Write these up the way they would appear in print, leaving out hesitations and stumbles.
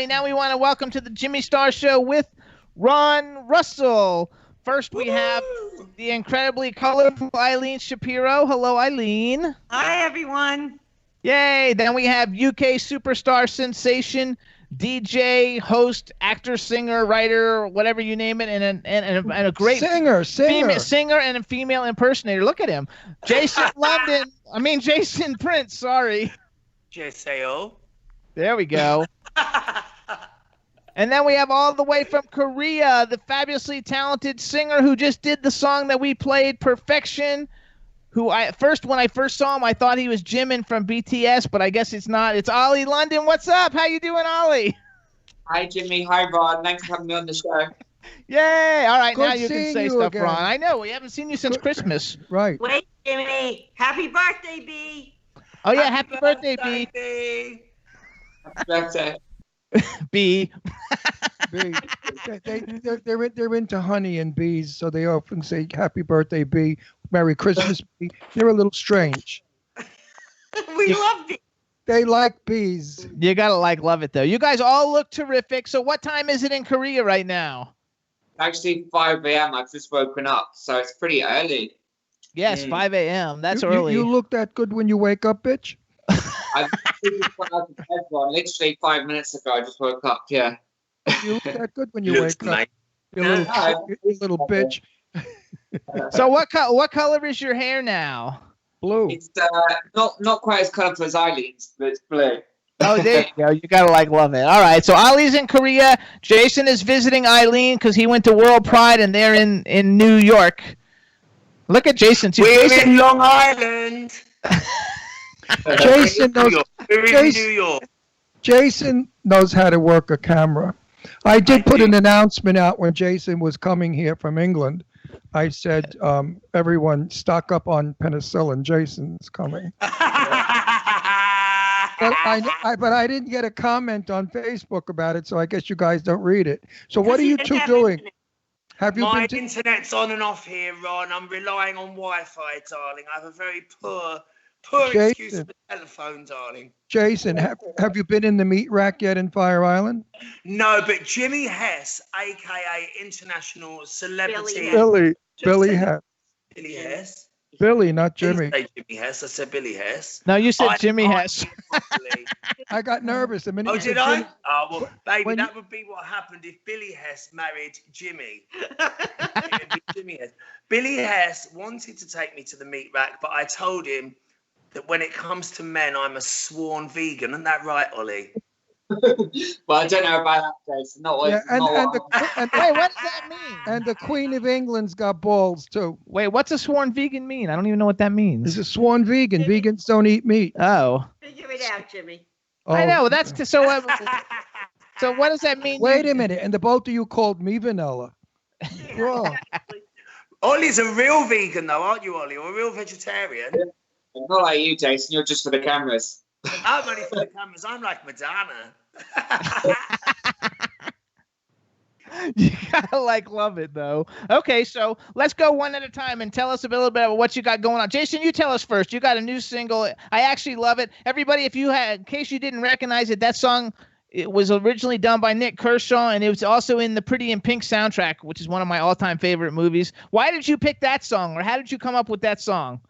Now we want to welcome to the Jimmy Star Show with Ron Russell. First, we have the incredibly colorful Eileen Shapiro. Hello, Eileen. Hi, everyone. Yay. Then we have UK superstar sensation, DJ, host, actor, singer, writer, whatever you name it, and a great singer and a female impersonator. Look at him. Jason Prince, sorry. JSAO. There we go. And then we have all the way from Korea, the fabulously talented singer who just did the song that we played, Perfection, when I first saw him, I thought he was Jimin from BTS, but I guess it's not. It's Ollie London. What's up? How you doing, Ollie? Hi, Jimmy. Hi, Ron. Thanks for having me on the show. Yay. All right, Good now you can say stuff, again. Ron. I know. We haven't seen you since Christmas. Right. Wait, Jimmy. Happy birthday, B. Oh, yeah. Happy birthday, B. Happy birthday. B. B. They're into honey and bees, so they often say happy birthday, B. Merry Christmas, B. They're a little strange. We love it. They like bees. You gotta love it though. You guys all look terrific. So what time is it in Korea right now? Actually, 5 a.m. I've just woken up, so it's pretty early. Yes, 5 a.m. That's you, early. You look that good when you wake up, bitch. I've just got out of bed, Ron. Literally 5 minutes ago, I just woke up. Yeah. You look that good when you wake up. You little bitch. So what color is your hair now? Blue. It's not quite as colorful as Eileen's, but it's blue. Oh, there you go. You gotta love it. All right. So Ollie's in Korea. Jason is visiting Eileen because he went to World Pride, and they're in New York. Look at Jason too. We're Jason, in Long Island. Jason knows. We're in New York. Jason knows how to work a camera. I did put an announcement out when Jason was coming here from England. I said, everyone stock up on penicillin. Jason's coming. But I didn't get a comment on Facebook about it, so I guess you guys don't read it. So what are you two doing? Have you My internet's on and off here, Ron. I'm relying on Wi-Fi, darling. I have a very poor excuse for the telephone, darling. Jason, have you been in the meat rack yet in Fire Island? No, but Jimmy Hess, a.k.a. international celebrity. Billy Hess. Billy Hess? Billy, not Jimmy. I didn't say Jimmy Hess. I said Billy Hess. No, you said Jimmy Hess. I got nervous. Oh, did I? Oh, well, baby, that would be what happened if Billy Hess married Jimmy. It'd be Jimmy Hess. Billy Hess wanted to take me to the meat rack, but I told him that when it comes to men, I'm a sworn vegan. Isn't that right, Ollie? Well, I don't know about that, Jason. Wait, what does that mean? And the Queen of England's got balls, too. Wait, what's a sworn vegan mean? I don't even know what that means. He's a sworn vegan. Vegans don't eat meat. Oh. Figure it out, Jimmy. Oh. I know. So what does that mean? Wait a minute. And the both of you called me vanilla. Wrong. Ollie's a real vegan, though, aren't you, Ollie? Or a real vegetarian? Not like you, Jason. You're just for the cameras. I'm only for the cameras. I'm like Madonna. You gotta love it though. Okay, so let's go one at a time and tell us a little bit about what you got going on. Jason, you tell us first. You got a new single. I actually love it. Everybody, in case you didn't recognize it, that song it was originally done by Nick Kershaw, and it was also in the Pretty in Pink soundtrack, which is one of my all-time favorite movies. Why did you pick that song, or how did you come up with that song?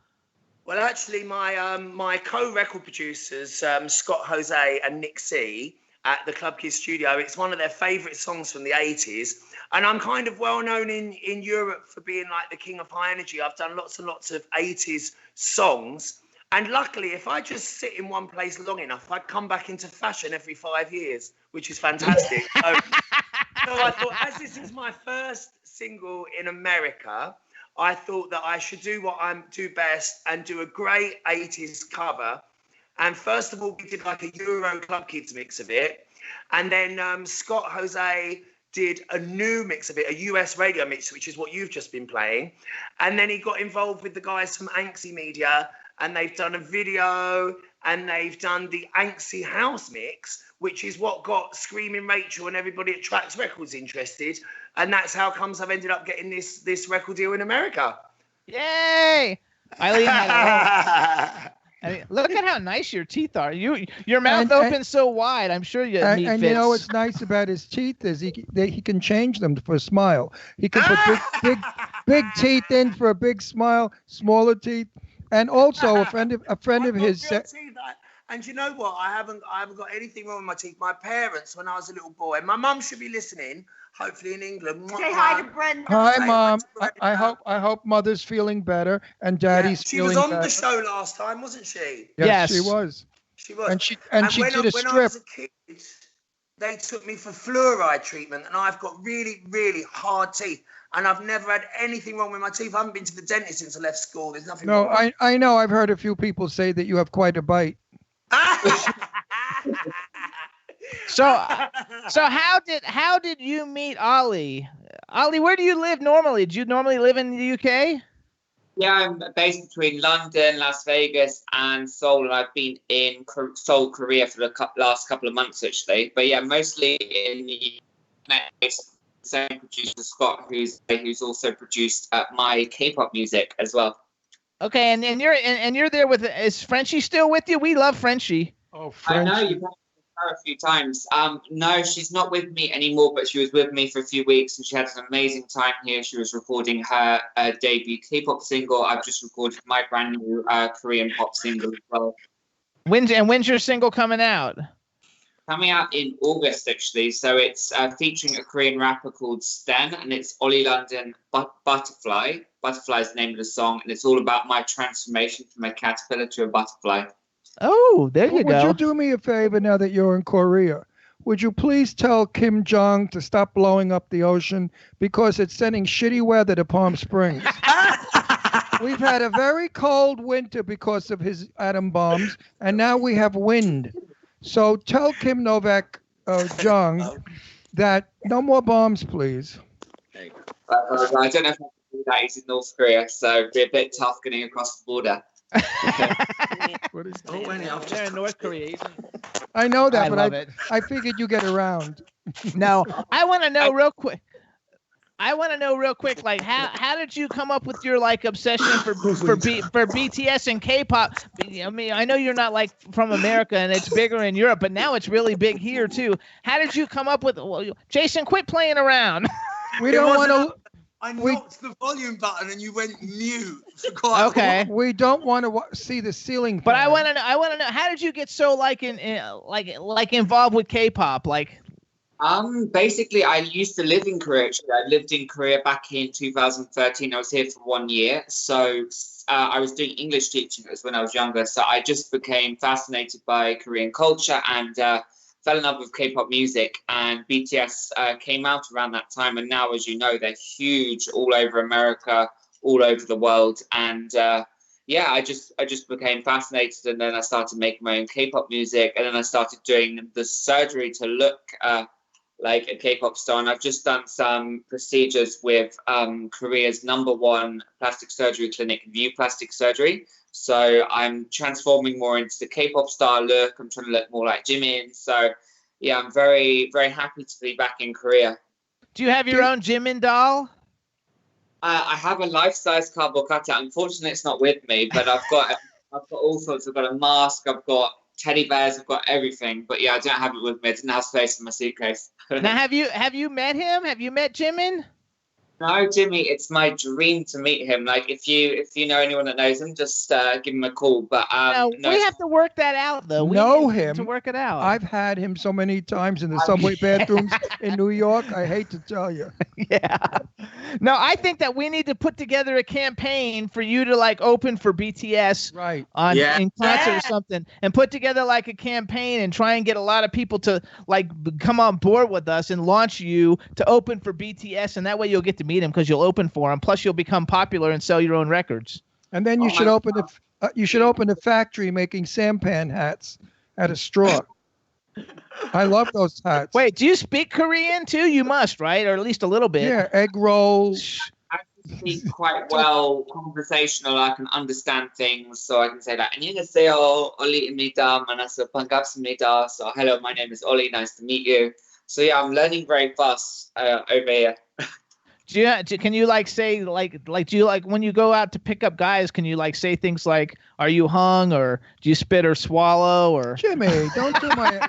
Well, actually, my co-record producers, Scott Jose and Nick C, at the Club Kids studio, it's one of their favourite songs from the 80s. And I'm kind of well known in Europe for being like the king of high energy. I've done lots and lots of 80s songs. And luckily, if I just sit in one place long enough, I'd come back into fashion every 5 years, which is fantastic. So I thought, as this is my first single in America, I thought that I should do what I do best and do a great 80s cover. And first of all, we did like a Euro Club Kids mix of it. And then Scott Jose did a new mix of it, a US radio mix, which is what you've just been playing. And then he got involved with the guys from Anxie Media, and they've done a video, and they've done the Anxie House mix, which is what got Screaming Rachel and everybody at Trax Records interested. And that's how comes I've ended up getting this record deal in America. Yay! Eileen had I mean, look at how nice your teeth are. Your mouth opens so wide. I'm sure you meat and fits. you know what's nice about his teeth is he can change them for a smile. He can put big teeth in for a big smile, smaller teeth, and also a friend of his said. And you know what? I haven't got anything wrong with my teeth. My parents, when I was a little boy, my mum should be listening. Hopefully in England. Say hi to Brenda. Hi, Mom. I hope Mother's feeling better and Daddy's she feeling was on better. the show last time, wasn't she? Yes, she was. She was. And she when did a strip. When I was a kid, they took me for fluoride treatment, and I've got really, really hard teeth, and I've never had anything wrong with my teeth. I haven't been to the dentist since I left school. There's nothing wrong. No, I know. I've heard a few people say that you have quite a bite. So how did you meet Ollie? Ollie, where do you live normally? Do you normally live in the UK? Yeah, I'm based between London, Las Vegas, and Seoul, and I've been in Seoul, Korea for the last couple of months, actually. But yeah, mostly in the same producer Scott, who's also produced my K-pop music as well. Okay, and you're there with, is Frenchie still with you? We love Frenchie. Oh, Frenchie. I know you've her a few times. No, she's not with me anymore, but she was with me for a few weeks and she had an amazing time here. She was recording her debut K-pop single. I've just recorded my brand new Korean pop single as well. When's your single coming out? Coming out in August, actually. So it's featuring a Korean rapper called Sten, and it's Ollie London Butterfly. Butterfly is the name of the song, and it's all about my transformation from a caterpillar to a butterfly. Oh, there you go. Would you do me a favor now that you're in Korea? Would you please tell Kim Jong to stop blowing up the ocean because it's sending shitty weather to Palm Springs? We've had a very cold winter because of his atom bombs, and now we have wind. So tell Kim Novak Jong that no more bombs, please. I don't know if I can do that. He's in North Korea, so it'd be a bit tough getting across the border. What is that? They're in North Korea. I know that, but I figured you get around. No, I want to know real quick. Like how did you come up with your like obsession for BTS and K-pop? I mean, I know you're not like from America and it's bigger in Europe, but now it's really big here too. How did you come up with? Well, Jason, quit playing around. We don't want to. I knocked the volume button and you went mute. Okay. We don't want to see the ceiling. But I want to know how did you get so like involved with K-pop? Like, basically, I used to live in Korea. Actually, I lived in Korea back in 2013. I was here for 1 year. So I was doing English teaching as when I was younger. So I just became fascinated by Korean culture and fell in love with K-pop music, and BTS came out around that time. And now, as you know, they're huge all over America, all over the world. And yeah, I just became fascinated, and then I started making my own K-pop music, and then I started doing the surgery to look like a K-pop star. And I've just done some procedures with Korea's #1 plastic surgery clinic, View Plastic Surgery. So I'm transforming more into the K-pop star look. I'm trying to look more like Jimin. So yeah, I'm very, very happy to be back in Korea. Do you have your own Jimin doll? I have a life-size cardboard cutout. Unfortunately, it's not with me, but I've got all sorts. I've got a mask. I've got teddy bears. I've got everything. But yeah, I don't have it with me. I didn't have space in my suitcase. Now, have you met him? Have you met Jimin? No, Jimmy, it's my dream to meet him. Like, if you know anyone that knows him, just give him a call. But no, we have to work that out, though. We know need him to work it out. I've had him so many times in the subway bathrooms in New York. I hate to tell you. Yeah. No, I think that we need to put together a campaign for you to like open for BTS in concert or something, and put together like a campaign and try and get a lot of people to like come on board with us and launch you to open for BTS, and that way you'll get to meet him because you'll open for him. Plus, you'll become popular and sell your own records. And then you should open a factory making sampan hats out of straw. I love those hats. Wait, do you speak Korean too? You must, right? Or at least a little bit. Yeah, egg rolls. I speak quite well, conversational. I can understand things, so I can say that. 안녕하세요, Ollie입니다. 만나서 반갑습니다. So hello, my name is Ollie. Nice to meet you. So yeah, I'm learning very fast over here. Can you like say do you like when you go out to pick up guys? Can you like say things like "Are you hung?" or "Do you spit or swallow?" or Jimmy, don't do my.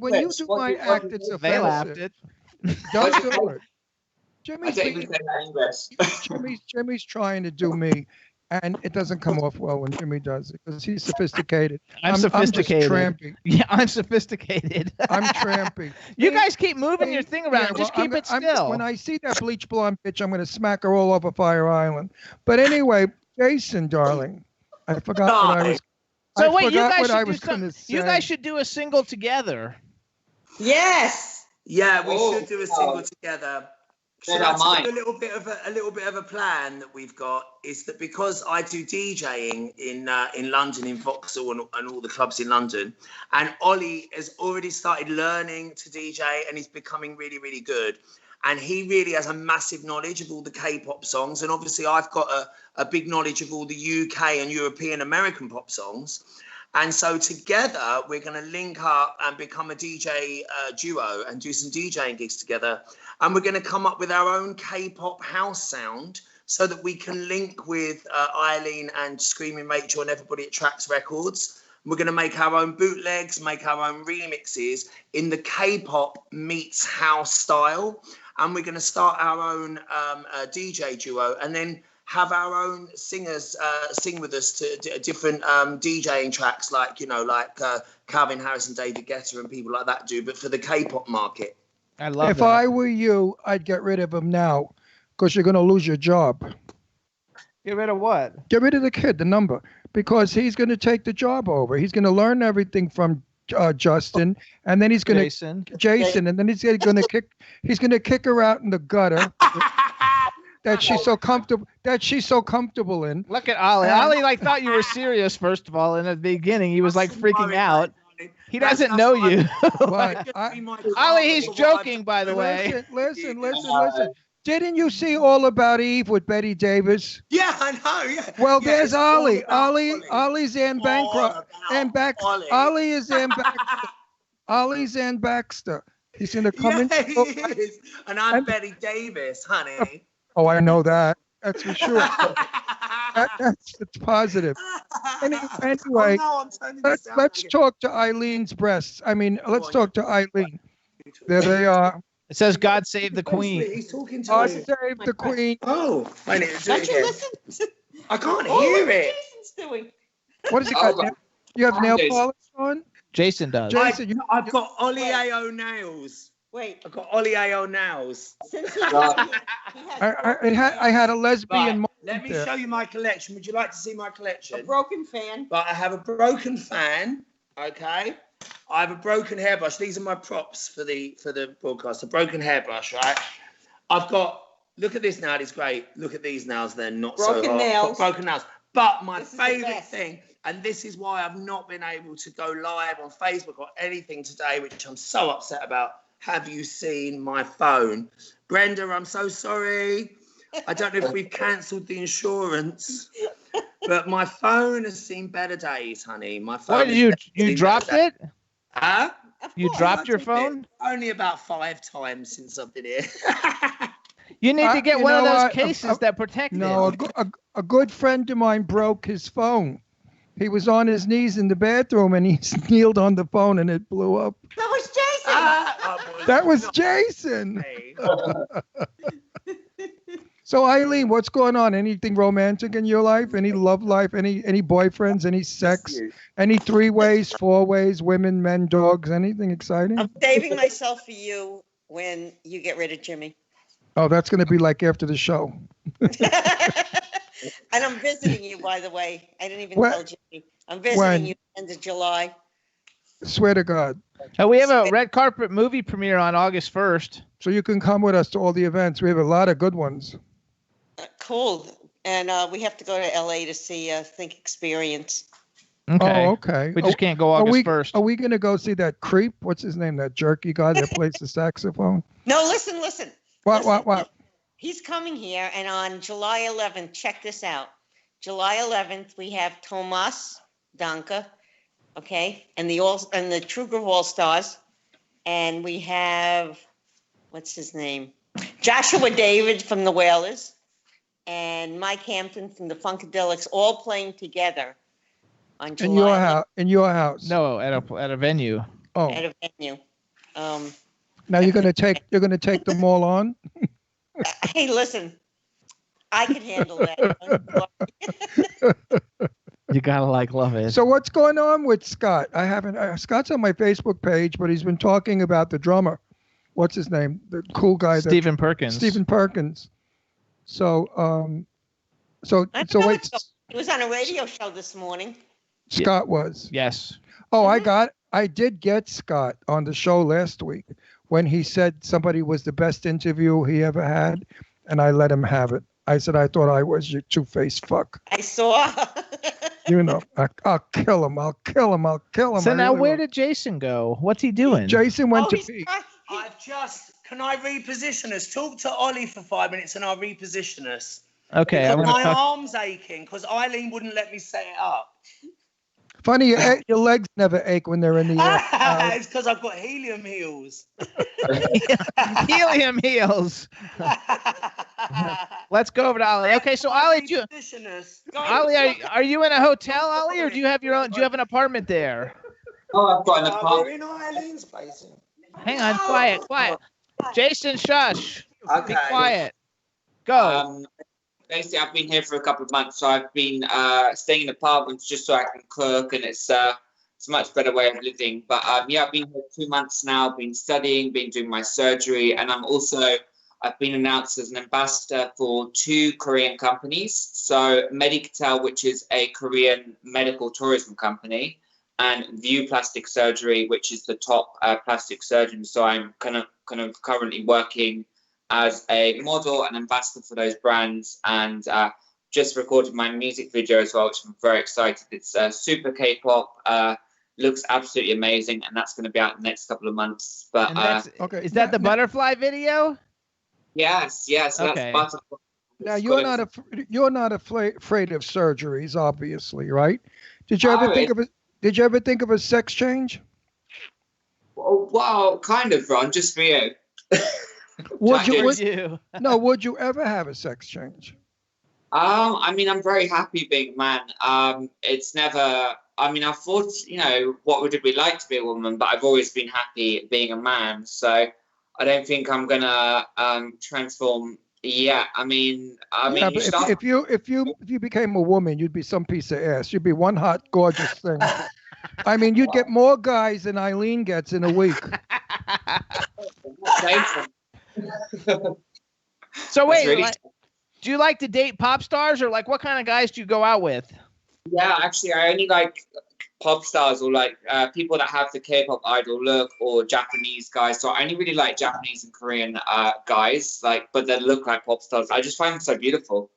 When you do my act, it's they laughed offensive. it. Don't do it. I Jimmy's don't even say that in English. Jimmy's trying to do me, and it doesn't come off well when Jimmy does it because he's sophisticated. I'm sophisticated. I'm just trampy. Yeah, I'm sophisticated. I'm trampy. You guys keep moving your thing around. Yeah, Just well, keep it still. When I see that bleach blonde bitch, I'm going to smack her all over Fire Island. But anyway, Jason, darling, I forgot what I was. So wait, you forgot guys what I should do was going to say. You guys should do a single together. Yes. Yeah, we Oh, should do a single together. So They don't that's mind. a little bit of a plan that we've got is that because I do DJing in London, in Vauxhall and all the clubs in London, and Ollie has already started learning to DJ and he's becoming really, really good. And he really has a massive knowledge of all the K-pop songs. And obviously I've got a big knowledge of all the UK and European American pop songs. And so together we're going to link up and become a DJ duo and do some DJing gigs together. And we're going to come up with our own K-pop house sound so that we can link with Eileen and Screaming Rachel and everybody at Trax Records. We're going to make our own bootlegs, make our own remixes in the K-pop meets house style. And we're going to start our own DJ duo and then have our own singers sing with us to different DJing tracks like Calvin Harris and David Guetta and people like that do, but for the K-pop market. I love If that. I were you, I'd get rid of him now because you're going to lose your job. Get rid of what? Get rid of the kid, the number, because he's going to take the job over. He's going to learn everything from Justin, and then he's going Jason. to Jason, and then he's going to kick her out in the gutter that she's so comfortable in. Look at Ollie. Ollie thought you were serious first of all, and at the beginning he was like freaking out. He doesn't know you. Ollie, he's joking, by the way. Listen. Didn't you see All About Eve with Betty Davis? Yeah, I know. Yeah. Well, Yeah, there's it's all Ollie. about Ollie's Ann Bancroft. Ollie is Ann Baxter. Ollie's Ann Baxter. He's gonna come in. He is. And I'm Betty Davis, honey. Oh, I know that. That's for sure. That's positive. Anyway, let's talk to Eileen's breasts. Let's talk to Eileen. There they are. It says God save the Queen. He's talking to God us. save the Queen. Oh, I need to do it Don't you again. listen? I can't Oh, hear look it. what Jason's doing. What is it got? You have nail Jason. polish on? Jason does. Jason, I've got Ollie A.O. nails. Wait, I've got Ollie A.O. nails. since he I had a lesbian Right, moment let me there. show you my collection. Would you like to see my collection? a broken fan. But I have a broken fan. Okay. I have a broken hairbrush. These are my props for the broadcast. A broken hairbrush, right? I've got. Look at this nail. It's great. Look at these nails. They're not Broken so hot. nails. Broken nails. But my This is the favorite best. thing, and this is why I've not been able to go live on Facebook or anything today, which I'm so upset about. Have you seen my phone? Brenda, I'm so sorry. I don't know if we've cancelled the insurance, but my phone has seen better days, honey. My phone. What, has you seen dropped better days. it? Huh? Of You course. dropped your I did phone? it only about 5 times since I've been here. You need to get you one of know those what? cases that protect No, it. a good friend of mine broke his phone. He was on his knees in the bathroom and he kneeled on the phone and it blew up. That was Jason. That was Jason. me. So Eileen, what's going on? Anything romantic in your life? Any love life? Any boyfriends? Any sex? Any 3-ways, 4-ways, women, men, dogs? Anything exciting? I'm saving myself for you when you get rid of Jimmy. Oh, that's going to be like after the show. And I'm visiting you, by the way. I didn't even When? tell Jimmy. I'm visiting When? you end of July. Swear to God. We have a red carpet movie premiere on August 1st. So you can come with us to all the events. We have a lot of good ones. Cool. And we have to go to LA to see Think Experience. Okay. Oh, okay. We just can't go Are August we 1st. Are we going to go see that creep? What's his name? That jerky guy that plays the saxophone? No, listen. What? He's coming here, and on July 11th, check this out. July 11th, we have Tomas Danka, okay, and the True Groove All Stars, and we have what's his name, Joshua David from the Wailers and Mike Hampton from the Funkadelics all playing together on July In your house. In your house. No, at a venue. Oh. at a venue. Now you're gonna take them all on. Hey, listen, I can handle that. You gotta love it. So what's going on with Scott? I haven't. Scott's on my Facebook page, but he's been talking about the drummer. What's his name? The cool guy. Stephen Perkins. Stephen Perkins. So wait. He was on a radio show this morning. Scott was. Yes. Oh, I did get Scott on the show last week when he said somebody was the best interview he ever had, and I let him have it. I said I thought I was your two-faced fuck. I saw. You know, I'll kill him. I'll kill him. I'll kill him. So now where did Jason go? What's he doing? Jason went to pee. Can I reposition us? Talk to Ollie for 5 minutes and I'll reposition us. Okay. My arm's aching because Eileen wouldn't let me set it up. Funny, your legs never ache when they're in the air. It's because I've got helium heels. Helium heels. Let's go over to Ollie. Okay, so Ollie, are you in a hotel, Ollie, or do you have your own? Do you have an apartment there? Oh, I've got an We're apartment. in Eileen's place. Hang on, quiet. Jason, shush. Okay. Be quiet. Go. Basically, I've been here for a couple of months, so I've been staying in apartments just so I can cook, and it's a much better way of living. But yeah, I've been here 2 months now, been studying, been doing my surgery, and I've been announced as an ambassador for 2 Korean companies. So Medicatel, which is a Korean medical tourism company, and View Plastic Surgery, which is the top plastic surgeon. So I'm kind of currently working as a model and ambassador for those brands, and just recorded my music video as well, which I'm very excited. It's super K-pop, looks absolutely amazing, and that's going to be out in the next couple of months. But Okay. Is that the butterfly video? yes, so Okay. that's butterfly. Now you're not afraid of surgeries, obviously, right? Did you ever think of a sex change? Well, kind of, Ron, just for you. Would You. would you ever have a sex change? I mean, I'm very happy being a man. It's never. I mean, I thought, what would it be like to be a woman? But I've always been happy being a man. So I don't think I'm gonna transform yet. I mean, Yeah, but if you became a woman, you'd be some piece of ass. You'd be one hot, gorgeous thing. I mean, you'd get more guys than Eileen gets in a week. So wait, really do you like to date pop stars, or what kind of guys do you go out with? Yeah, actually, I only like pop stars or people that have the K-pop idol look, or Japanese guys. So I only really like Japanese and Korean guys, but that look like pop stars. I just find them so beautiful.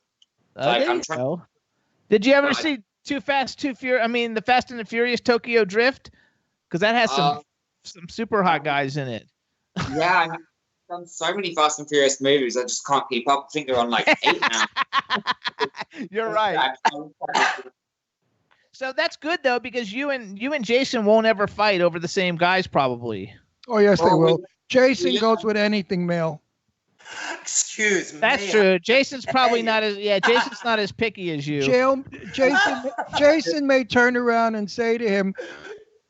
Did you ever see the Fast and the Furious Tokyo Drift? Because that has some super hot guys in it. Yeah, I've done so many Fast and Furious movies. I just can't keep up. I think they're on 8 now. You're right. So that's good though, because you and Jason won't ever fight over the same guys, probably. Oh yes, they will. Jason goes with anything male. Excuse me. That's true. Jason's probably not as Jason's not as picky as you. Jason may turn around and say to him,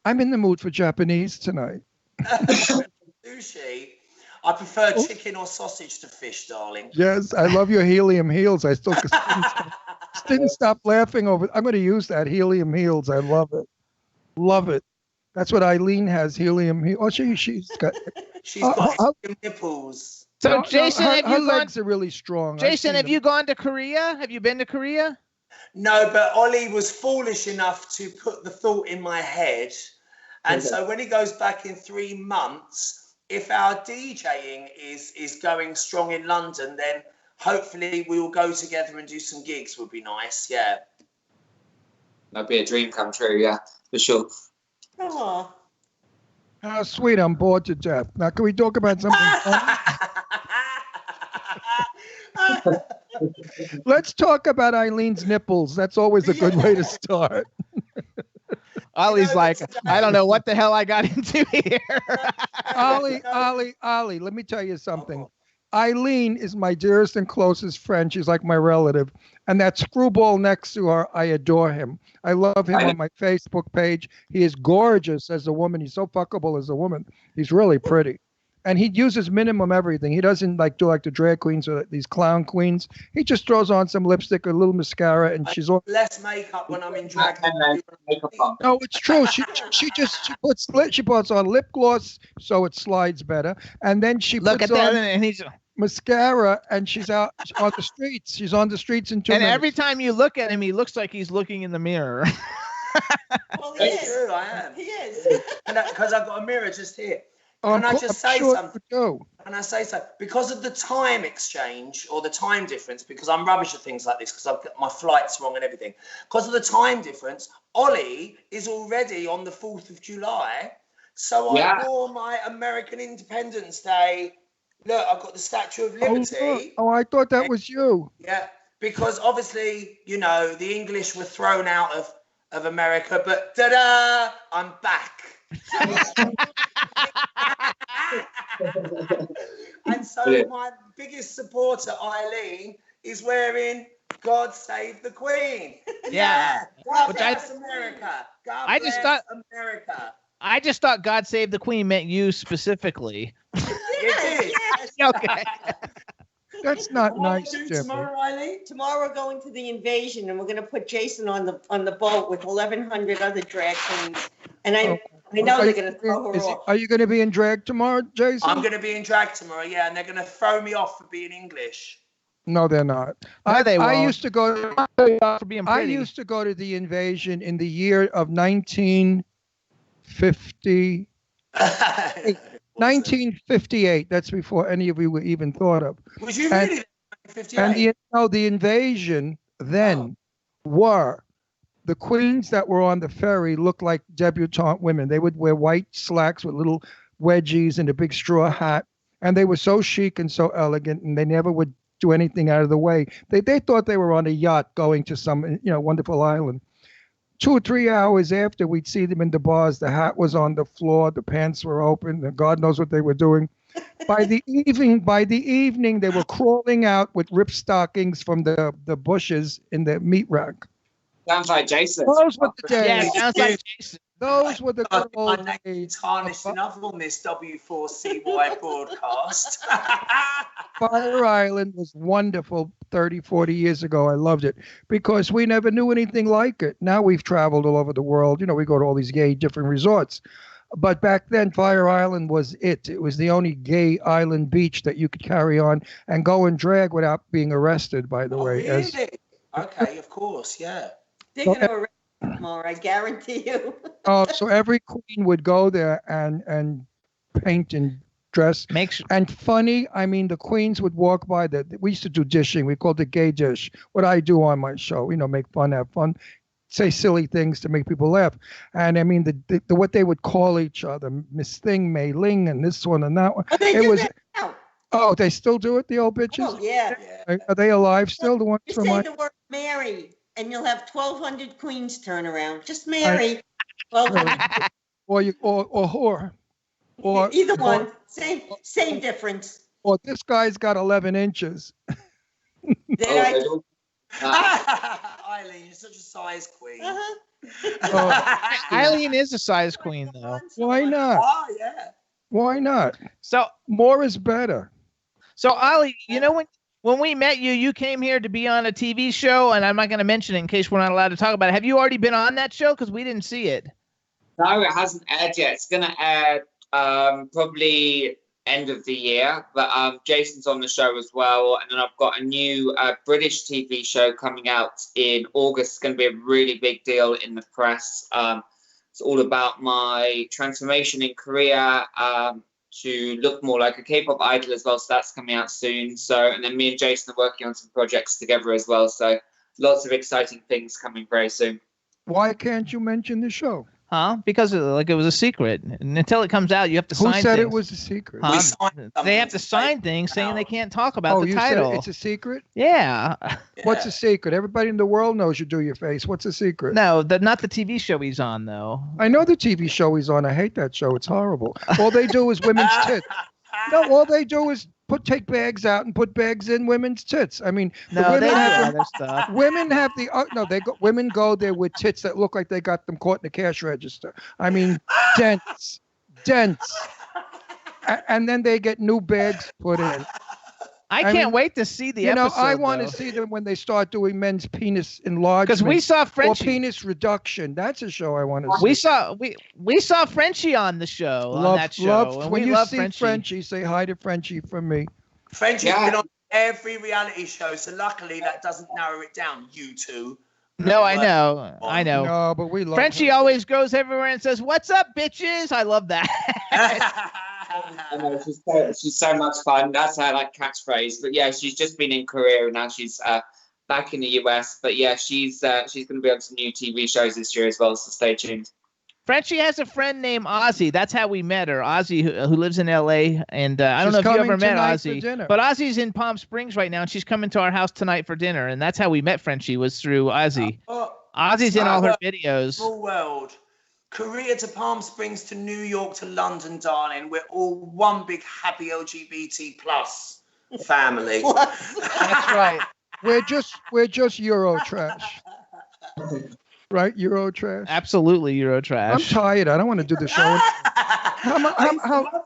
"I'm in the mood for Japanese tonight." Sushi. I prefer chicken or sausage to fish, darling. Yes, I love your helium heels. I still didn't stop laughing over it. I'm going to use that, helium heels. I love it. Love it. That's what Eileen has, helium heels. Oh, she's got helium nipples. So, Jason, her legs are really strong. Jason, have you gone to Korea? Have you been to Korea? No, but Ollie was foolish enough to put the thought in my head. And so when he goes back in 3 months, if our DJing is going strong in London, then hopefully we will go together and do some gigs. Would be nice, yeah. That'd be a dream come true, yeah, for sure. Oh. How sweet. I'm bored to death. Now, can we talk about something fun? Let's talk about Eileen's nipples. That's always a good way to start. Ollie's I don't know what the hell I got into here. Ollie, let me tell you something. Eileen is my dearest and closest friend. She's like my relative. And that screwball next to her, I adore him. I love him on my Facebook page. He is gorgeous as a woman. He's so fuckable as a woman. He's really pretty. And he uses minimum everything. He doesn't do like the drag queens or these clown queens. He just throws on some lipstick, a little mascara, and she's all less makeup when I'm in drag. No, it's true. She puts on lip gloss so it slides better, and then she Look puts at that, on and he's. mascara, and she's out on the streets. She's on the streets in 2 And minutes. every time you look at him, he looks like he's looking in the mirror. Well, he It's is. true, I am. He is. Because I've got a mirror just here. I'm Can I just say sure something? you do. And I say so because of the time exchange or the time difference, because I'm rubbish at things like this because I've got my flights wrong and everything. Because of the time difference, Ollie is already on the 4th of July. So I wore my American Independence Day. Look, I've got the Statue of Liberty. Oh, I thought that was you. Yeah, because obviously, the English were thrown out of America, but ta-da, I'm back. And so my biggest supporter, Eileen, is wearing God Save the Queen. Yeah. God bless America. God I bless just thought- America. I just thought God Save the Queen meant you specifically. It is. Okay. That's not What nice, do you do Jimmy. tomorrow, Eileen? Tomorrow we're going to the invasion, and we're going to put Jason on the boat with 1,100 other drag queens. And I know Are they're you going to throw her off. Are you going to be in drag tomorrow, Jason? I'm going to be in drag tomorrow, yeah, and they're going to throw me off for being English. No, they're not. No, they I won't. used to go. For being I pretty. used to go to the invasion in the year of 1950. 1958. That's before any of you were even thought of. Was you And- really 58? And the invasion then were the queens that were on the ferry looked like debutante women. They would wear white slacks with little wedgies and a big straw hat. And they were so chic and so elegant, and they never would do anything out of the way. They thought they were on a yacht going to some wonderful island. 2 or 3 hours after, we'd see them in the bars. The hat was on the floor, the pants were open, and God knows what they were doing. By the evening, they were crawling out with ripped stockings from the bushes in the meat rack. Sounds like Jason. Those were the days. Yeah, it sounds like Jason. Those were the good My old name days. is harnessed enough on this W4CY broadcast. Fire Island was wonderful 30, 40 years ago. I loved it because we never knew anything like it. Now we've traveled all over the world. We go to all these gay different resorts. But back then, Fire Island was it. It was the only gay island beach that you could carry on and go and drag without being arrested, by the way. Really? Okay, of course, yeah. They're going to arrest you tomorrow, I guarantee you. So every queen would go there and paint and dress. And funny, the queens would walk by. We used to do dishing. We called it gay dish. What I do on my show, make fun, have fun, say silly things to make people laugh. And the what they would call each other, Miss Thing, Mei Ling, and this one and that one. Oh, they It do was. that now. Oh, they still do it, the old bitches? Oh, yeah. Are they alive still? The ones Just from say my. the word Mary, and you'll have 1,200 queens turn around. Just Mary. 1,200. Or whore. Or Either one. Same difference. Or this guy's got 11 inches. Then Eileen, you're such a size queen. Eileen is a size queen, though. Why not? Oh, yeah. Why not? So More is better. So Ollie, when we met you, you came here to be on a TV show, and I'm not going to mention it in case we're not allowed to talk about it. Have you already been on that show? Because we didn't see it. No, it hasn't aired yet. It's going to air probably end of the year. But Jason's on the show as well. And then I've got a new British TV show coming out in August. It's going to be a really big deal in the press. It's all about my transformation in Korea to look more like a K-pop idol as well. So that's coming out soon. And then me and Jason are working on some projects together as well. So lots of exciting things coming very soon. Why can't you mention the show? Huh? Because it was a secret. And until it comes out, you have to sign Who said things. it was a secret? Huh? We signed They have to something sign things saying they can't talk about the you title. said it's a secret? Yeah. What's a secret? Everybody in the world knows you do your face. What's a secret? No, not the TV show he's on, though. I know the TV show he's on. I hate that show. It's horrible. All they do is women's tits. No, all they do is take bags out and put bags in women's tits. I mean, the No, they women do have other stuff. women have the no. Women go there with tits that look like they got them caught in the cash register. I mean, dense. And then they get new bags put in. I can't wait to see the you know, episode. I want to see them when they start doing men's penis enlargement. Because we saw or Frenchie. penis reduction. That's a show I want to see. We saw Frenchie on the show. On that show. Love, and when we you love see Frenchie. Frenchie, say hi to Frenchie from me. Frenchie's been on every reality show, so luckily that doesn't narrow it down. You two. No, I know. No, but we love Frenchie her. always goes everywhere and says, "What's up, bitches?" I love that. I know, she's so much fun. That's her like catchphrase. But yeah, she's just been in Korea and now she's back in the US. But yeah, she's going to be on some new TV shows this year as well. So stay tuned. Frenchie has a friend named Ozzy. That's how we met her. Ozzy, who lives in LA, and I don't know if you ever met Ozzy, but Ozzy's in Palm Springs right now, and she's coming to our house tonight for dinner. And that's how we met Frenchie, was through Ozzy. Ozzy's in all her videos. Small world. Korea to Palm Springs to New York to London, darling. We're all one big happy LGBT plus family. That's right. We're just Euro trash. Right, Euro trash. Absolutely, Euro trash. I'm tired. I don't want to do the show.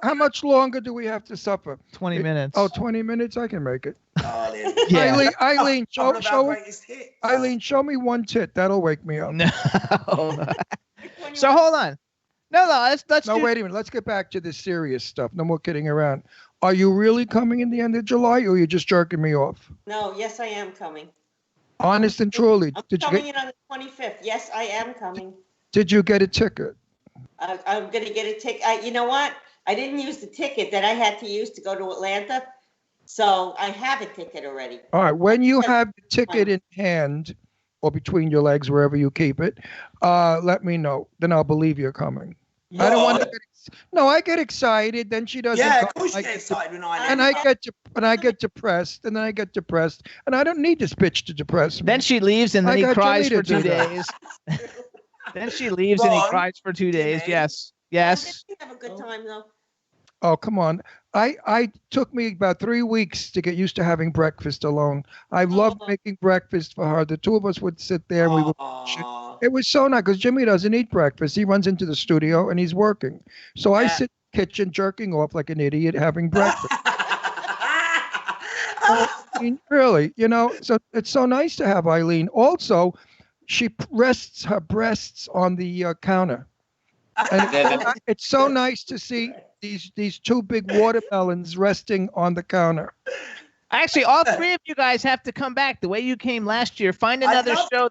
How much longer do we have to suffer? 20 minutes. Oh, 20 minutes? I can make it. Yeah. Eileen, show me one tit. That'll wake me up. No. So hold on. No, let's No, wait a minute. Let's get back to the serious stuff. No more kidding around. Are you really coming in the end of July, or are you just jerking me off? No, yes, I am coming. Honest and truly. I'm coming in on the 25th. Yes, I am coming. Did you get a ticket? I'm going to get a ticket. You know what? I didn't use the ticket that I had to use to go to Atlanta. So I have a ticket already. All right. When you have the ticket in hand or between your legs, wherever you keep it, let me know. Then I'll believe you're coming. I don't want to I get excited. Then she doesn't. Yeah, of course you get excited when I and I get depressed, and then I get depressed, and I don't need this bitch to depress me. Then she leaves, and then he cries for 2 days. Then she leaves, and he cries for 2 days. Yes. Did you have a good time though? Oh, come on. I took me about 3 weeks to get used to having breakfast alone. I loved making breakfast for her. The two of us would sit there and we would. It was so nice because Jimmy doesn't eat breakfast. He runs into the studio and he's working. So I sit in the kitchen jerking off like an idiot having breakfast. I mean, really, so it's so nice to have Eileen. Also, she rests her breasts on the counter. And it's so nice to see these two big watermelons resting on the counter. Actually, all three of you guys have to come back the way you came last year. Find another show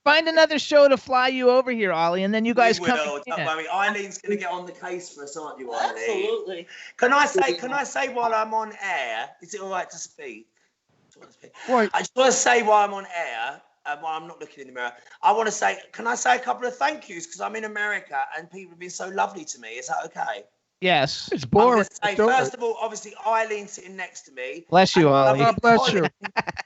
find another show to fly you over here, Ollie, and then you guys come. Don't worry. Eileen's going to get on the case for us, aren't you, Eileen? Absolutely. Can I say while I'm on air? Is it all right to speak? Right. I just want to say while I'm on air. While I'm not looking in the mirror, can I say a couple of thank yous because I'm in America and people have been so lovely to me. Is that okay? Yes. It's boring. First of all, obviously, Eileen sitting next to me. Bless you, Ollie. God bless you.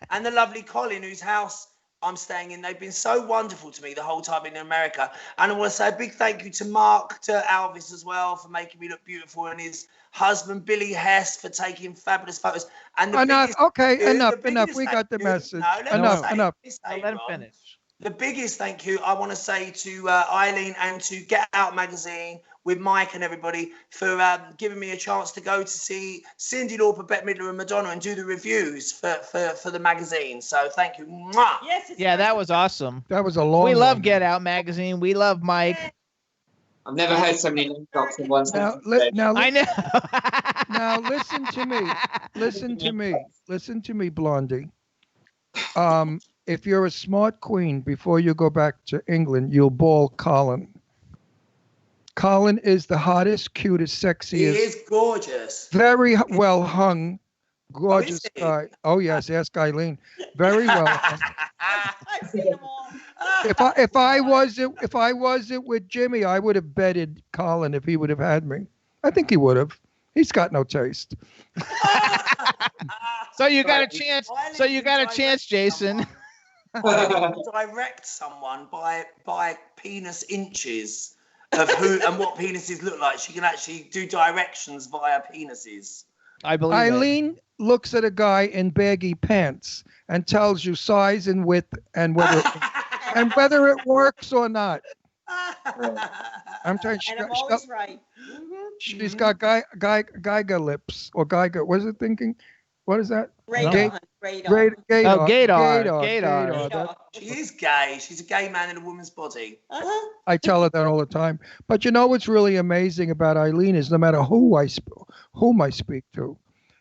And the lovely Colin, whose house I'm staying in. They've been so wonderful to me the whole time in America. And I want to say a big thank you to Mark, to Alvis as well for making me look beautiful, and his husband, Billy Hess, for taking fabulous photos. And enough. We got the message. Enough. Let him finish. The biggest thank you I want to say to Eileen and to Get Out magazine with Mike and everybody for giving me a chance to go to see Cyndi Lauper, Bette Midler and Madonna and do the reviews for the magazine. So thank you. Mwah. Yes. Yeah, that was awesome. That was a long We love Get Out magazine. We love Mike. I've never heard so many name drops in one sentence. I know. Now listen to me, Blondie. If you're a smart queen, before you go back to England, you'll ball Colin. Colin is the hottest, cutest, sexiest. He is gorgeous. Very well hung, gorgeous guy. Oh yes, ask Eileen. Very well hung. I've seen them all. If I was it with Jimmy, I would have betted Colin if he would have had me. I think he would have. He's got no taste. So you got a chance. So you got a chance, Jason. Direct someone by penis inches of who and what penises look like. She can actually do directions via penises. I believe it. Eileen looks at a guy in baggy pants and tells you size and width and whether it works or not. I'm telling you, And I'm always right. she's got Geiger lips or Geiger. What is it thinking? What is that? Radar. Gaydar. Gaydar. That- She is gay. She's a gay man in a woman's body. I tell her that all the time. But you know what's really amazing about Eileen is no matter whom I speak to,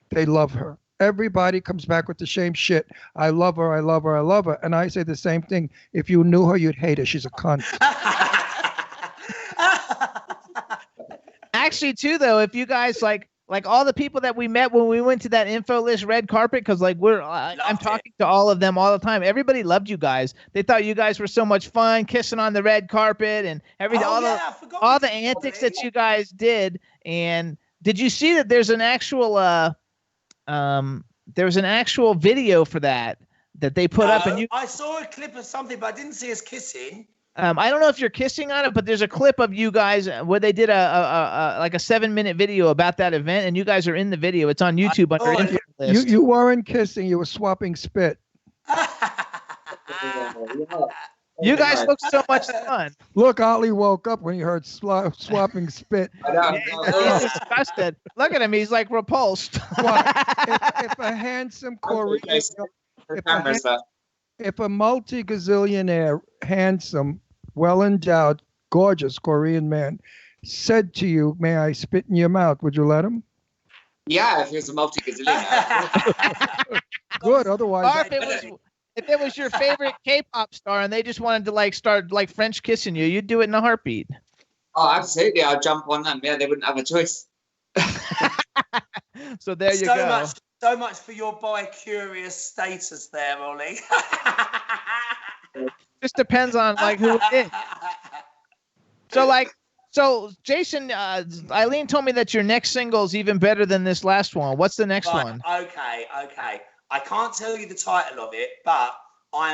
they love her. Everybody comes back with the same shit. I love her. I love her. I love her. And I say the same thing. If you knew her, you'd hate her. She's a cunt. Actually, too, though, if you guys like all the people that we met when we went to that info list red carpet, because like I'm talking to all of them all the time. Everybody loved you guys. They thought you guys were so much fun, kissing on the red carpet and everything. All the antics that you guys did. And did you see that there's an actual video for that they put up? And I saw a clip of something, but I didn't see us kissing. I don't know if you're kissing on it, but there's a clip of you guys where they did a 7-minute video about that event, and you guys are in the video. It's on YouTube under info list. You weren't kissing. You were swapping spit. You guys look so much fun. Look, Ollie woke up when he heard swapping spit. He's disgusted. Look at him. He's like repulsed. If a handsome Korean, if a multi-gazillionaire, handsome, well-endowed, gorgeous Korean man said to you, "May I spit in your mouth?" Would you let him? Yeah, if he was a multi-gazillionaire. Good. Otherwise, if it was your favorite K-pop star and they just wanted to start French kissing you, you'd do it in a heartbeat. Oh, absolutely. I'll jump on them. Yeah, they wouldn't have a choice. So there you go. So much for your bi-curious status there, Ollie. Just depends on who it is. So Jason, Eileen told me that your next single is even better than this last one. What's the next one? Okay. I can't tell you the title of it, but I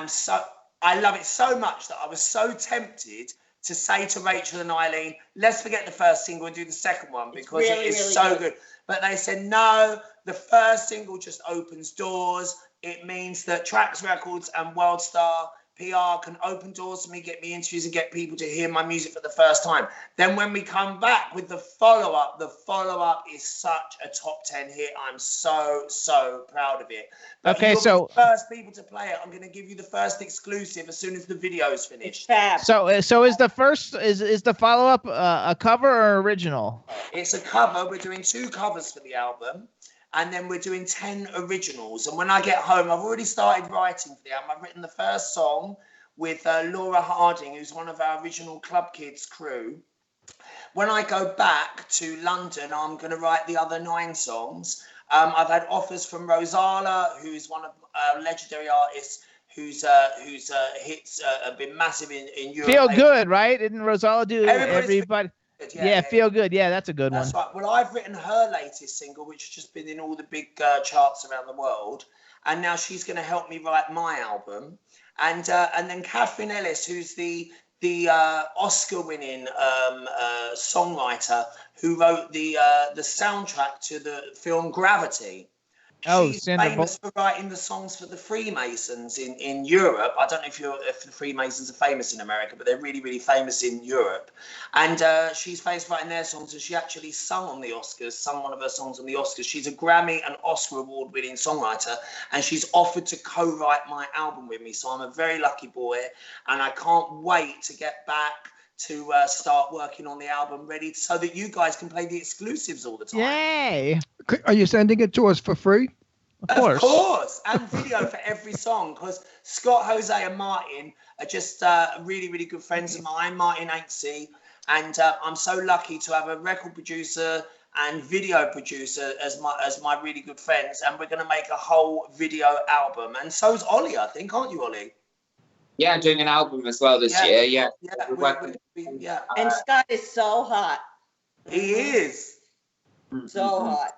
love it so much that I was so tempted to say to Rachel and Eileen, let's forget the first single and do the second one because it is so good. But they said, no, the first single just opens doors. It means that Trax Records and World Star PR can open doors for me, get me interviews and get people to hear my music for the first time. Then when we come back with the follow-up is such a top 10 hit. I'm so proud of it. But okay, so the first people to play it, I'm going to give you the first exclusive as soon as the video's finished. So is the follow-up a cover or original? It's a cover. We're doing 2 covers for the album. And then we're doing 10 originals. And when I get home, I've already started writing for the album. I've written the first song with Laura Harding, who's one of our original Club Kids crew. When I go back to London, I'm going to write the other 9 songs. I've had offers from Rosala, who's one of our legendary artists, whose hits have been massive in Europe. Feel Good, right? Didn't Rosala do everybody? Yeah, Feel Good. Yeah, that's a good one. That's right. Well, I've written her latest single, which has just been in all the big charts around the world, and now she's going to help me write my album. And then Catherine Ellis, who's the Oscar-winning songwriter who wrote the soundtrack to the film Gravity. She's famous for writing the songs for the Freemasons in Europe. I don't know if the Freemasons are famous in America, but they're really, really famous in Europe. And she's famous for writing their songs, and she actually sung one of her songs on the Oscars. She's a Grammy and Oscar award-winning songwriter, and she's offered to co-write my album with me. So I'm a very lucky boy, and I can't wait to get back to start working on the album ready so that you guys can play the exclusives all the time. Yay! Are you sending it to us for free? Of course. And video for every song, because Scott, Jose and Martin are just really, really good friends of mine. Martin Ainsley, and I'm so lucky to have a record producer and video producer as my really good friends, and we're going to make a whole video album. And so's Ollie, I think, aren't you, Ollie? Yeah, I'm doing an album as well this year. Yeah. Yeah. And Scott is so hot. He is. So hot.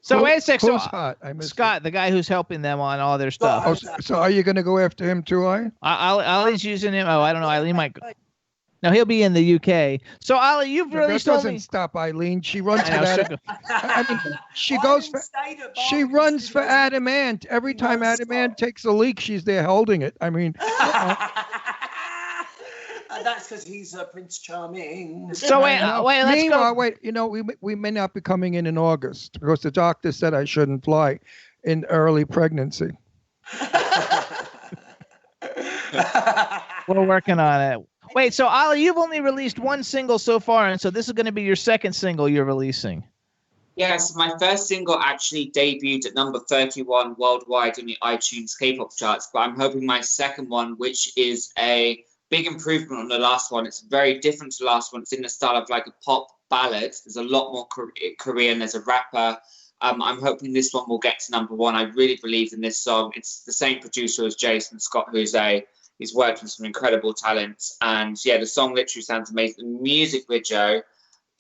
So wait a sec. So Who's hot? Scott, the guy who's helping them on all their stuff. Oh, so are you going to go after him too, Ollie's using him. Oh, I don't know. Eileen might. No, he'll be in the UK. So, Ollie, you've That released doesn't only. stop Eileen. She runs for I know, that. sugar. I mean, she goes for. She runs for Adamant. Every time Adamant takes a leak, she's there holding it. I mean, that's because he's Prince Charming. So wait, let's meanwhile, go. wait. You know, we may not be coming in August because the doctor said I shouldn't fly in early pregnancy. We're working on it. Wait, so Ollie, you've only released one single so far, and so this is going to be your second single you're releasing. Yes, my first single actually debuted at number 31 worldwide in the iTunes K-pop charts, but I'm hoping my second one, which is a big improvement on the last one. It's very different to the last one. It's in the style of like a pop ballad. There's a lot more Korean. There's a rapper. I'm hoping this one will get to number one. I really believe in this song. It's the same producer as Jason Scott, he's worked with some incredible talents. And yeah, the song literally sounds amazing. The music video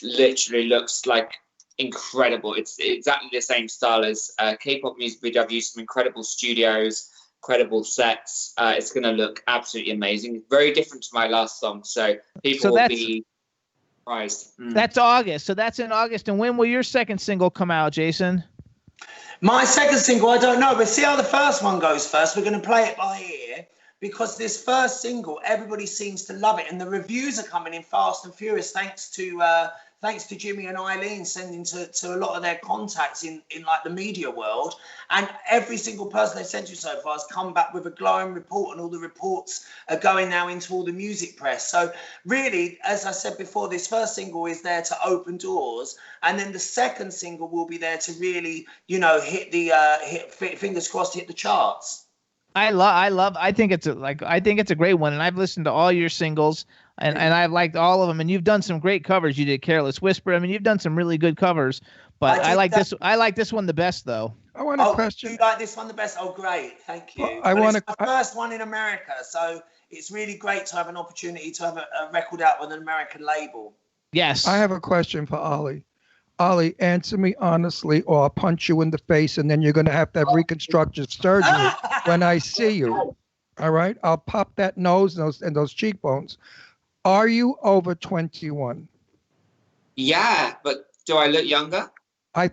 literally looks like incredible. It's exactly the same style as K-pop music video. I've used some incredible studios, incredible sets. It's going to look absolutely amazing. Very different to my last song. So people will be surprised. That's August. So that's in August. And when will your second single come out, Jason? My second single, I don't know, but see how the first one goes first. We're going to play it by ear because this first single, everybody seems to love it. And the reviews are coming in fast and furious thanks to Jimmy and Eileen sending to a lot of their contacts in like the media world. And every single person they've sent to so far has come back with a glowing report, and all the reports are going now into all the music press. So really, as I said before, this first single is there to open doors. And then the second single will be there to really, hit fingers crossed, hit the charts. I think it's a great one. And I've listened to all your singles. And I've liked all of them, and you've done some great covers. You did "Careless Whisper." I mean, you've done some really good covers. But I like this one the best, though. I want a question. You like this one the best? Oh, great, thank you. It's my first one in America, so it's really great to have an opportunity to have a record out with an American label. Yes. I have a question for Ollie. Ollie, answer me honestly, or I'll punch you in the face, and then you're going to have reconstructive surgery when I see you. All right? I'll pop that nose and those cheekbones. Are you over 21? Yeah, but do I look younger? I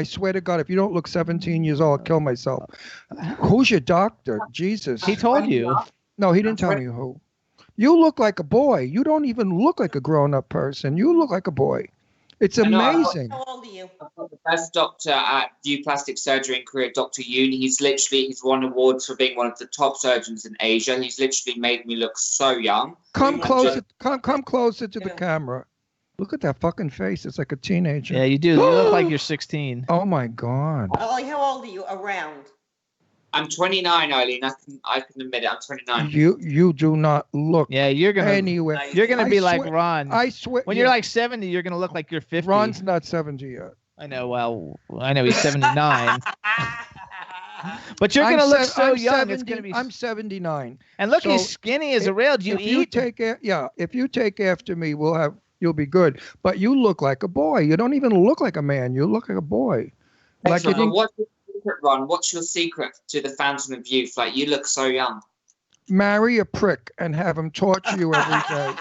swear to God, if you don't look 17 years old, I'll kill myself. Who's your doctor? Jesus. He told you. No, he didn't tell me who. You look like a boy. You don't even look like a grown-up person. You look like a boy. It's amazing. How old are you? I've got the best doctor at View Plastic Surgery in Korea, Dr. Yoon. He's won awards for being one of the top surgeons in Asia. He's literally made me look so young. Come closer to the camera. Look at that fucking face. It's like a teenager. Yeah, you do. You look like you're 16. Oh my God. Ollie, how old are you around? I'm 29, Eileen. I can admit it. I'm 29. You do not look. Yeah, you're gonna anywhere. You're gonna be like Ron. I swear. When you're like 70, you're gonna look like you're 50. Ron's not 70 yet. I know. Well, I know he's 79. But you're gonna look so young. It's gonna be. I'm 79. And look, he's skinny as a rail. Do you eat? If you take after me, you'll be good. But you look like a boy. You don't even look like a man. You look like a boy. What's your secret, Ron? What's your secret to the fountain of youth? Like, you look so young. Marry a prick and have him torture you every day.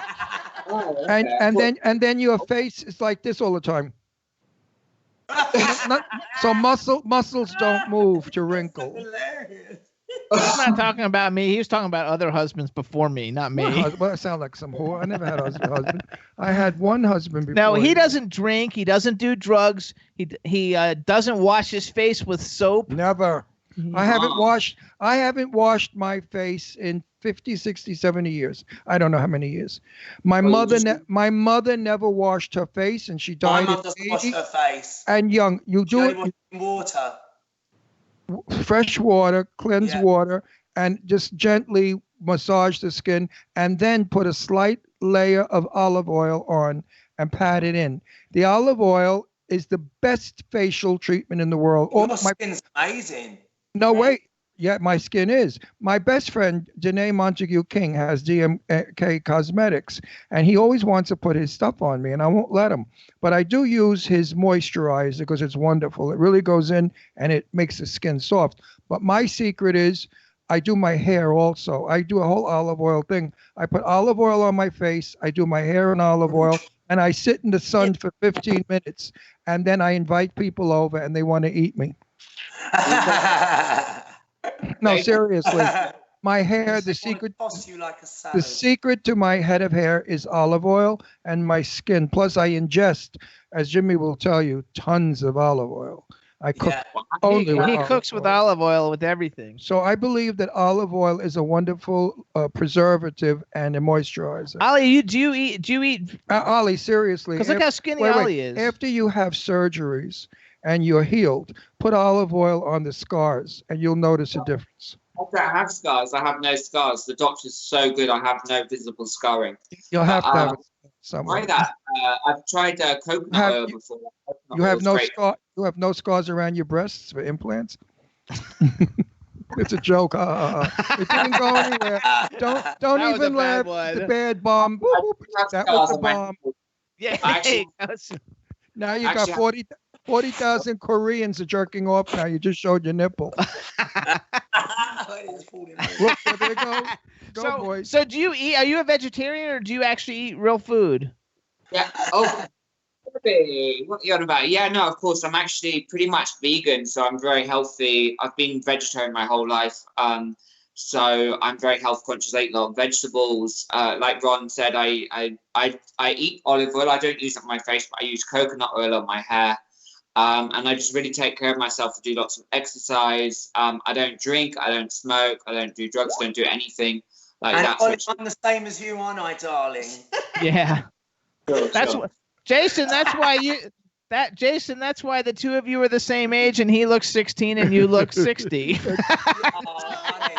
Oh, okay. and then your face is like this all the time. So muscles don't move to wrinkle. Hilarious. He's not talking about me. He was talking about other husbands before me, not me. Well, I sound like some whore. I never had a husband. I had one husband before. No, he doesn't drink. He doesn't do drugs. He doesn't wash his face with soap. Never. I haven't washed my face in 50, 60, 70 years. I don't know how many years. My mother never washed her face, and she died My mum doesn't wash her face. and young. You do it in water. fresh water, cleanse water, and just gently massage the skin, and then put a slight layer of olive oil on and pat it in. The olive oil is the best facial treatment in the world. Your skin's amazing. No, wait. Yeah, my skin is. My best friend, Janae Montague King, has DMK Cosmetics, and he always wants to put his stuff on me, and I won't let him. But I do use his moisturizer because it's wonderful. It really goes in, and it makes the skin soft. But my secret is I do my hair also. I do a whole olive oil thing. I put olive oil on my face. I do my hair in olive oil, and I sit in the sun for 15 minutes, and then I invite people over, and they want to eat me. No, seriously. My hair, the secret to my head of hair is olive oil and my skin. Plus, I ingest, as Jimmy will tell you, tons of olive oil. I cook only with He olive cooks with oil. olive oil with everything. So I believe that olive oil is a wonderful preservative and a moisturizer. Ollie, do you eat? Ollie, seriously. Because look how skinny Ollie is. After you have surgeries and you're healed, put olive oil on the scars and you'll notice a difference. I don't have scars. I have no scars. The doctor's so good. I have no visible scarring. You'll have to have it somewhere. Try that. I've tried coconut oil before. You have no scar. You have no scars around your breasts for implants. It's a joke. It didn't go anywhere. Don't That was even a laugh. bad one. The bad bomb. Boop, boop. That was a bomb. Yeah. Actually- Now you got 40,000 Koreans are jerking off. Now you just showed your nipple. Look, there they go. Go, boys. So do you eat? Are you a vegetarian or do you actually eat real food? Yeah. Oh, baby, what are you on about? Yeah, no, of course. I'm actually pretty much vegan, so I'm very healthy. I've been vegetarian my whole life. So I'm very health conscious. I eat a lot of vegetables. Like Ron said, I eat olive oil. I don't use it on my face, but I use coconut oil on my hair. And I just really take care of myself. I do lots of exercise. I don't drink. I don't smoke. I don't do drugs. Don't do anything like And that. Ollie, I'm the same as you, aren't I, darling? Yeah. That's Sure. what, Jason. That's why Jason. That's why the two of you are the same age, and he looks 16 and you look 60. Oh, honey.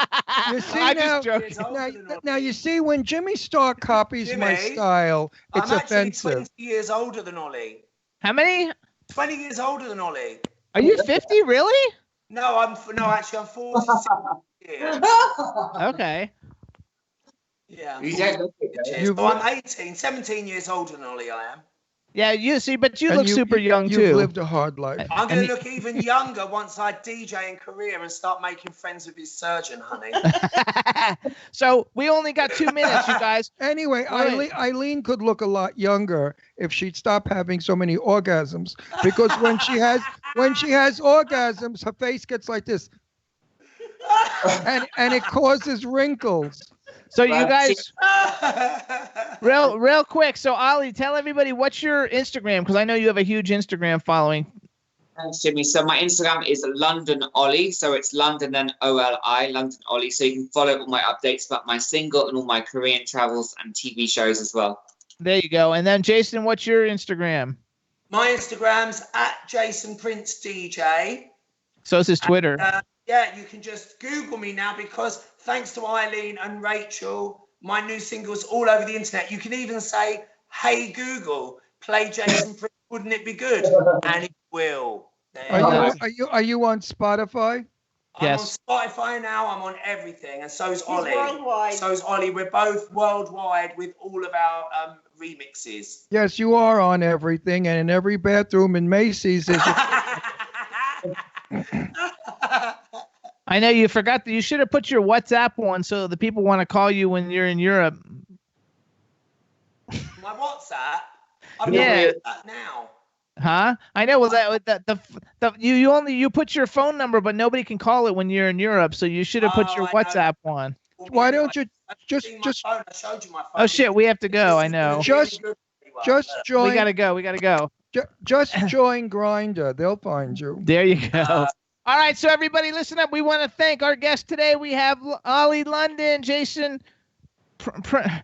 You see I'm now, just joking. now you see when Jimmy Starr copies my Jimmy, style, it's I'm actually offensive. 20 years older than Ollie. How many? 20 years older than Ollie. Are you 50? Really? No, actually, I'm 46 years. Okay. Yeah. You don't look it, though. You've- So I'm 18, 17 years older than Ollie, I am. Yeah. You see, but you And look super young you've too. lived a hard life. I'm going And to look even younger once I DJ in Korea and start making friends with his surgeon, honey. So we only got 2 minutes, you guys. Anyway, Wait. Eileen could look a lot younger if she'd stop having so many orgasms. Because when she has orgasms, her face gets like this, and it causes wrinkles. So you guys, real quick. So Ollie, tell everybody what's your Instagram, because I know you have a huge Instagram following. Thanks, Jimmy. So my Instagram is London Ollie. So it's London then OLI, London Ollie. So you can follow all my updates about my single and all my Korean travels and TV shows as well. There you go. And then Jason, what's your Instagram? My Instagram's @JasonPrinceDJ. So is his Twitter. Yeah, you can just Google me now because thanks to Eileen and Rachel, my new single's all over the internet. You can even say, "Hey Google, play Jason Prince. Wouldn't it be good?" And it will. There you go. Are you on Spotify? Yes. I'm on Spotify now. I'm on everything, and so's He's Ollie. worldwide. So's Ollie. We're both worldwide with all of our remixes. Yes, you are on everything, and in every bathroom in Macy's is. I know you forgot that you should have put your WhatsApp on so the people want to call you when you're in Europe. My WhatsApp. I'm Yeah. doing that now. Huh? I know. Well, you put your phone number, but nobody can call it when you're in Europe. So you should have put your Oh, I know. WhatsApp on. Why don't you I've just seen my just phone. I showed you my phone. Oh shit, we have to go. I know. Just join? We gotta go. We gotta go. Just join Grinder. They'll find you. There you go. All right, so everybody, listen up. We want to thank our guest today. We have Ollie London, Jason. I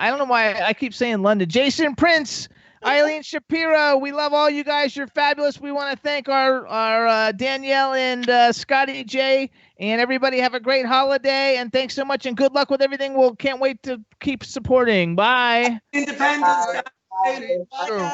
don't know why I keep saying London. Jason Prince, Eileen Shapiro. We love all you guys. You're fabulous. We want to thank our Danielle and Scotty J. And everybody have a great holiday. And thanks so much. And good luck with everything. Can't wait to keep supporting. Bye. Independence Day. True.